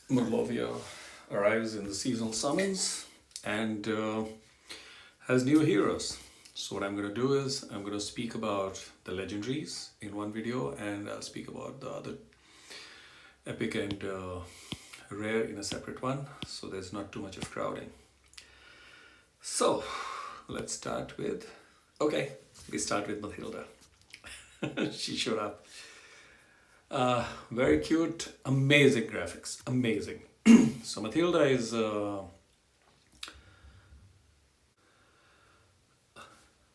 Morlovia arrives in the seasonal summons and has new heroes. So what I'm going to do is I'm going to speak about the legendaries in one video, and I'll speak about the other epic and rare in a separate one, so there's not too much of crowding. So let's start with, okay, we start with Matilda. She showed up. Very cute, amazing graphics, amazing. So Matilda is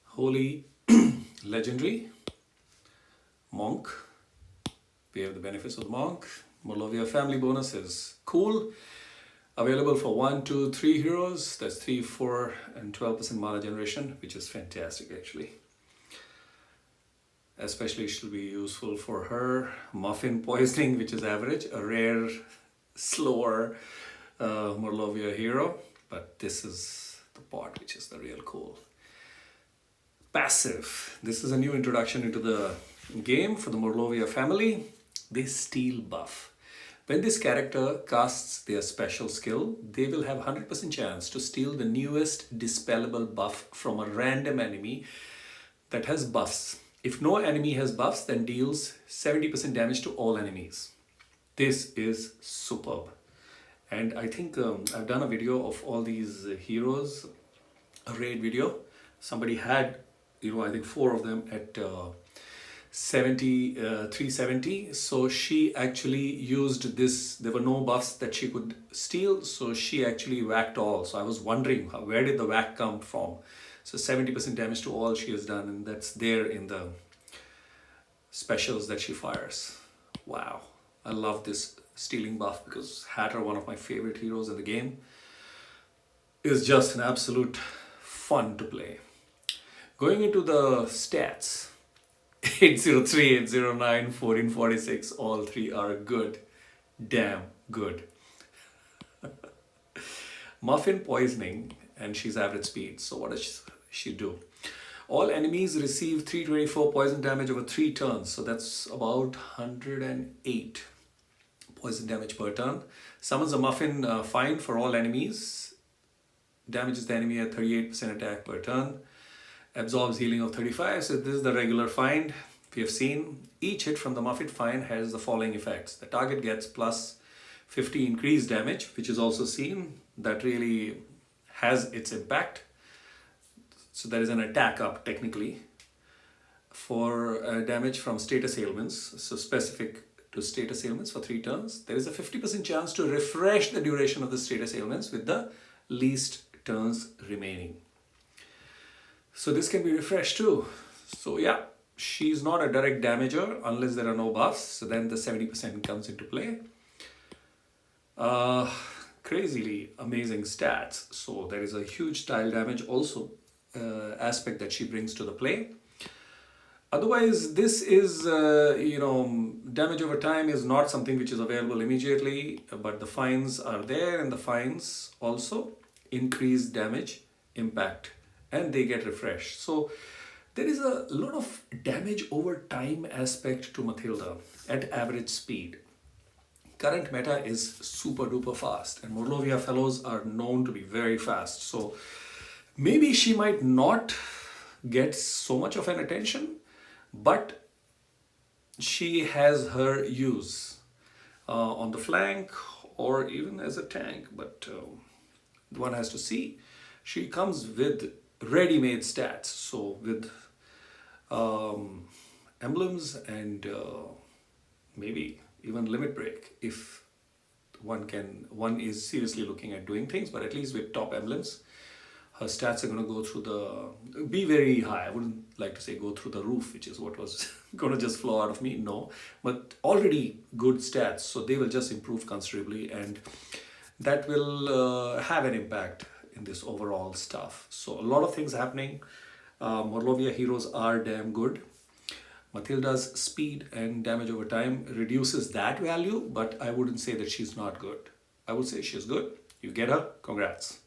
holy, legendary, monk. We have the benefits of the monk. Morlovia family bonus is cool. Available for 1, 2, 3 heroes. That's 3, 4, and 12% mana generation, which is fantastic actually. Especially she'll be useful for her. Muffin poisoning, which is average. A rare, slower Morlovia hero. But this is the part which is the real cool. Passive. This is a new introduction into the game for the Morlovia family. They steal buff. When this character casts their special skill, they will have 100% chance to steal the newest dispellable buff from a random enemy that has buffs. If no enemy has buffs, then deals 70% damage to all enemies. This is superb. And I think I've done a video of all these heroes, a raid video. Somebody had, I think 4 of them at 370. So she actually used this. There were no buffs that she could steal, so she actually whacked all. So I was wondering, where did the whack come from? So 70% damage to all she has done, and that's there in the specials that she fires. Wow, I love this stealing buff because Hatter, one of my favorite heroes in the game, is just an absolute fun to play. Going into the stats, 803, 809, 1446, all 3 are good. Damn good. Muffin poisoning, and she's average speed. So what does she do? All enemies receive 324 poison damage over 3 turns. So that's about 108 poison damage per turn. Summons a muffin fine for all enemies. Damages the enemy at 38% attack per turn. Absorbs healing of 35. So this is the regular find. We have seen each hit from the muffin find has the following effects. The target gets plus 50 increased damage, which is also seen. That really has its impact. So there is an attack up technically for damage from status ailments. So specific to status ailments for 3 turns. There is a 50% chance to refresh the duration of the status ailments with the least turns remaining. So this can be refreshed too. So yeah, she's not a direct damager unless there are no buffs. So then the 70% comes into play. Crazily amazing stats. So there is a huge tile damage also aspect that she brings to the play. Otherwise, this is, damage over time is not something which is available immediately, but the fines are there, and the fines also increase damage impact and they get refreshed. So there is a lot of damage over time aspect to Matilda at average speed. Current meta is super duper fast, and Morlovia fellows are known to be very fast. So maybe she might not get so much of an attention, but she has her use on the flank or even as a tank. But one has to see. She comes with ready-made stats, so with emblems and maybe even limit break if one is seriously looking at doing things. But at least with top emblems, her stats are going to go through be very high. I wouldn't like to say go through the roof, which is what was going to just flow out of me. No, but already good stats, so they will just improve considerably, and that will have an impact in this overall stuff. So a lot of things happening. Morlovia heroes are damn good. Matilda's speed and damage over time reduces that value, but I wouldn't say that she's not good. I would say she's good. You get her, congrats.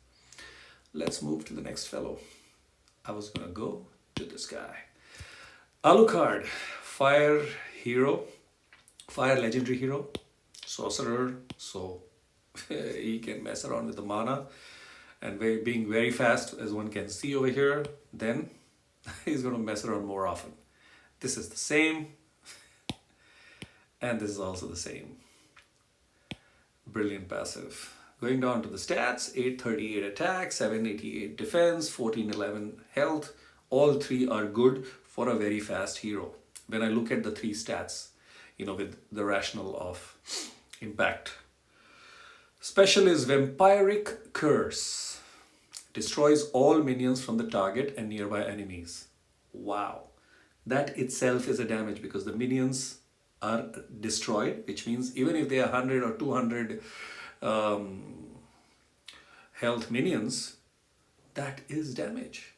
Let's move to the next fellow. I was gonna go to this guy. Alucard, fire hero, fire legendary hero, sorcerer. So He can mess around with the mana, and being very fast, as one can see over here, then he's going to mess around more often. This is the same, and this is also the same. Brilliant passive. Going down to the stats, 838 attack, 788 defense, 1411 health. All three are good for a very fast hero. When I look at the three stats, with the rationale of impact. Special is Vampiric Curse. Destroys all minions from the target and nearby enemies. Wow. That itself is a damage because the minions are destroyed, which means even if they are 100 or 200 health minions, that is damage.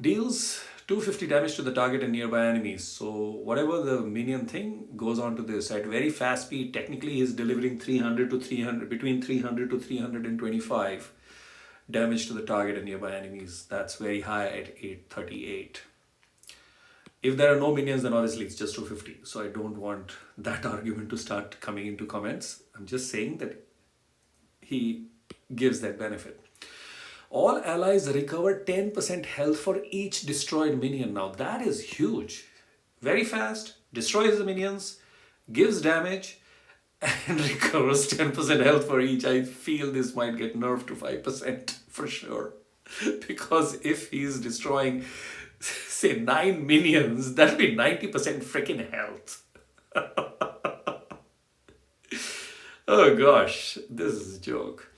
Deals 250 damage to the target and nearby enemies. So whatever the minion thing goes on to this at very fast speed, technically he's delivering between 300 to 325 damage to the target and nearby enemies. That's very high at 838. If there are no minions, then obviously it's just 250. So I don't want that argument to start coming into comments. I'm just saying that he gives that benefit. All allies recover 10% health for each destroyed minion. Now that is huge. Very fast, destroys the minions, gives damage, and recovers 10% health for each. I feel this might get nerfed to 5% for sure. Because if he's destroying, say, 9 minions, that'll be 90% freaking health. Oh gosh, this is a joke.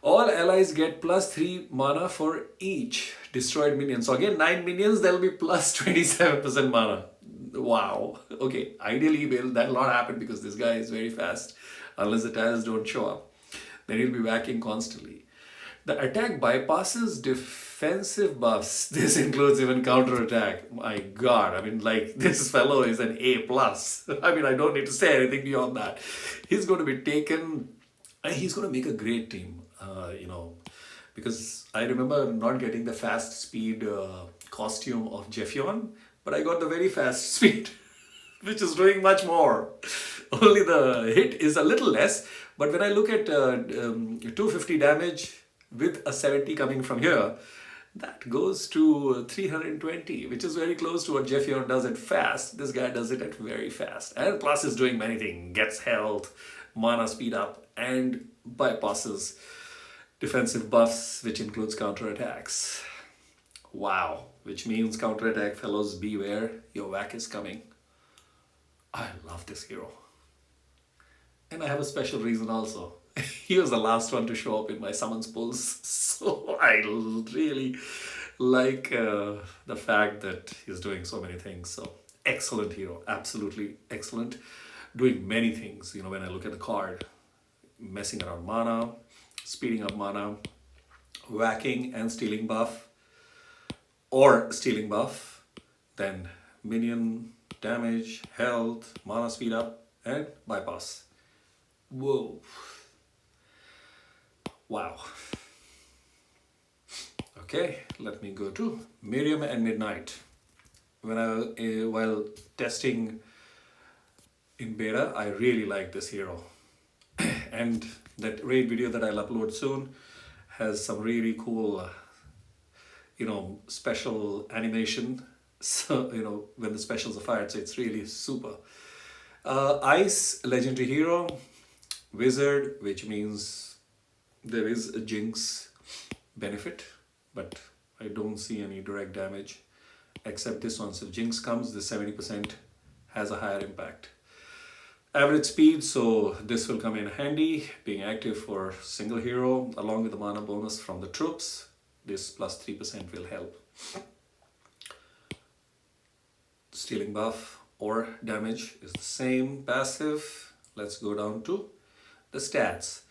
All allies get +3 mana for each destroyed minion. So again, 9 minions, there'll be plus 27% mana. Wow. Okay, ideally, that'll not happen because this guy is very fast. Unless the tiles don't show up. Then he'll be whacking constantly. The attack bypasses defensive buffs. This includes even counterattack. My God, I mean, like, this fellow is an A+. I mean, I don't need to say anything beyond that. He's going to be taken, and he's going to make a great team. Because I remember not getting the fast speed costume of Jeffion, but I got the very fast speed, which is doing much more. Only the hit is a little less, but when I look at 250 damage with a 70 coming from here, that goes to 320, which is very close to what Jeffion does at fast. This guy does it at very fast. And plus is doing many things. Gets health, mana speed up, and bypasses defensive buffs, which includes counterattacks. Wow. Which means counterattack fellows, beware. Your whack is coming. I love this hero. And I have a special reason also. He was the last one to show up in my summons pulls. So I really like the fact that he's doing so many things. So excellent hero. Absolutely excellent. Doing many things. When I look at the card, messing around mana, speeding up mana, whacking and stealing buff, or stealing buff, then minion damage, health, mana speed up, and bypass. Whoa. Wow. Okay, let me go to Miriam and Midnight. While testing in beta, I really like this hero. And that raid video that I'll upload soon has some really cool, special animation. So, when the specials are fired, so it's really super. Ice, legendary hero, wizard, which means there is a jinx benefit, but I don't see any direct damage, except this one. So if jinx comes, the 70% has a higher impact. Average speed, so this will come in handy, being active for single hero, along with the mana bonus from the troops. This plus 3% will help. Stealing buff or damage is the same. Passive, let's go down to the stats.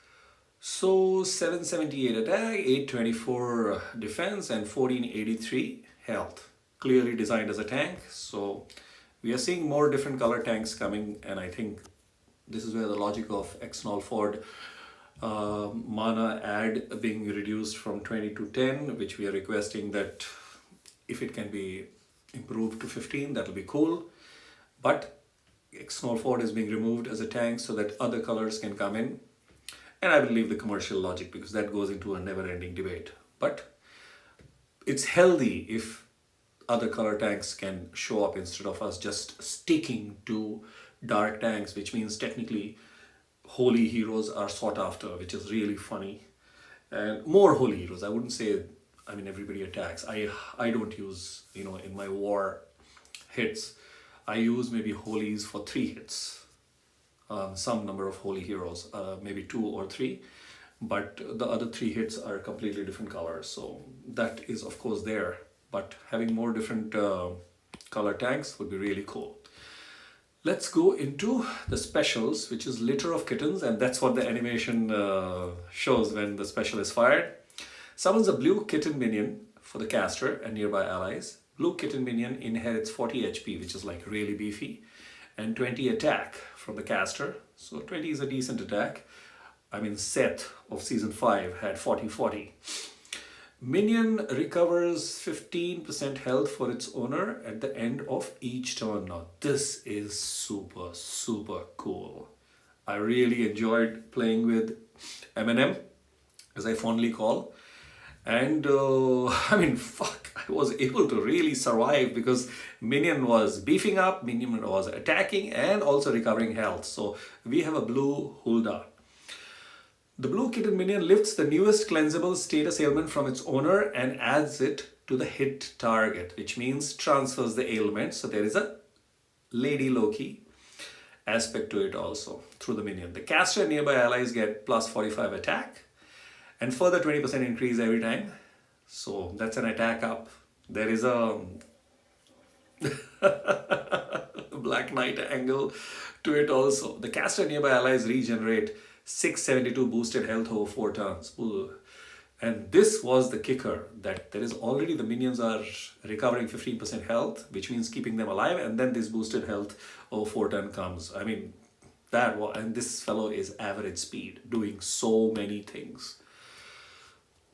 So 778 attack, 824 defense, and 1483 health. Clearly designed as a tank, so we are seeing more different color tanks coming, and I think this is where the logic of Exnol Ford mana add being reduced from 20 to 10, which we are requesting that if it can be improved to 15, that'll be cool. But Exnol Ford is being removed as a tank so that other colors can come in. And I will leave the commercial logic because that goes into a never-ending debate. But it's healthy if other color tanks can show up instead of us just sticking to dark tanks, which means technically holy heroes are sought after, which is really funny. And more holy heroes. I wouldn't say, I mean, everybody attacks. I don't use, in my war hits, I use maybe holies for 3 hits. Some number of holy heroes, maybe 2 or 3. But the other 3 hits are completely different colors. So that is, of course, there. But having more different color tanks would be really cool. Let's go into the specials, which is Litter of Kittens, and that's what the animation shows when the special is fired. Summons a blue kitten minion for the caster and nearby allies. Blue kitten minion inherits 40 HP, which is like really beefy, and 20 attack from the caster. So 20 is a decent attack. I mean, Seth of Season 5 had 40-40. Minion recovers 15% health for its owner at the end of each turn. Now, this is super, super cool. I really enjoyed playing with M&M, as I fondly call. And I mean, I was able to really survive because Minion was beefing up, Minion was attacking and also recovering health. So we have a blue Hulda. The blue kitten minion lifts the newest cleansable status ailment from its owner and adds it to the hit target, which means transfers the ailment. So there is a Lady Loki aspect to it also through the minion. The caster and nearby allies get plus 45 attack and further 20% increase every time. So that's an attack up. There is a Black Knight angle to it also. The caster and nearby allies regenerate 672 boosted health over 4 turns. And this was the kicker, that there is already the minions are recovering 15% health, which means keeping them alive, and then this boosted health over 4 turns comes. I mean, and this fellow is average speed, doing so many things.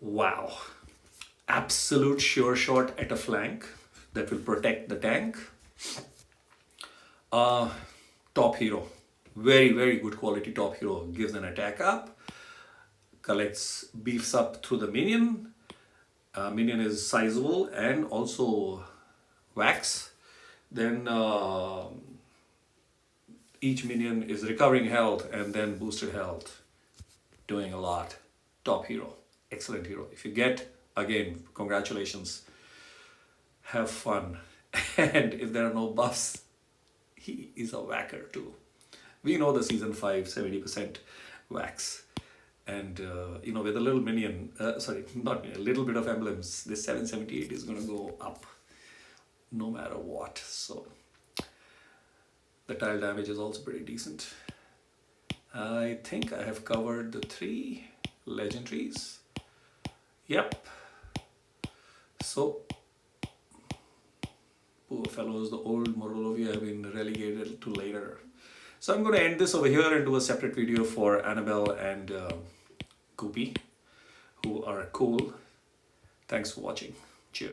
Wow. Absolute sure shot at a flank that will protect the tank. Top hero. Very, very good quality top hero. Gives an attack up, beefs up through the minion. Minion is sizable and also wax. Then each minion is recovering health and then boosted health. Doing a lot. Top hero. Excellent hero. If you get, again, congratulations. Have fun. And if there are no buffs, he is a whacker too. We know the Season 5 70% wax. And, with a little minion, a little bit of emblems, this 778 is going to go up no matter what. So, the tile damage is also pretty decent. I think I have covered the 3 legendaries. Yep. So, poor fellows, the old Morlovia have been relegated to later. So I'm going to end this over here and do a separate video for Annabelle and Goopy, who are cool. Thanks for watching.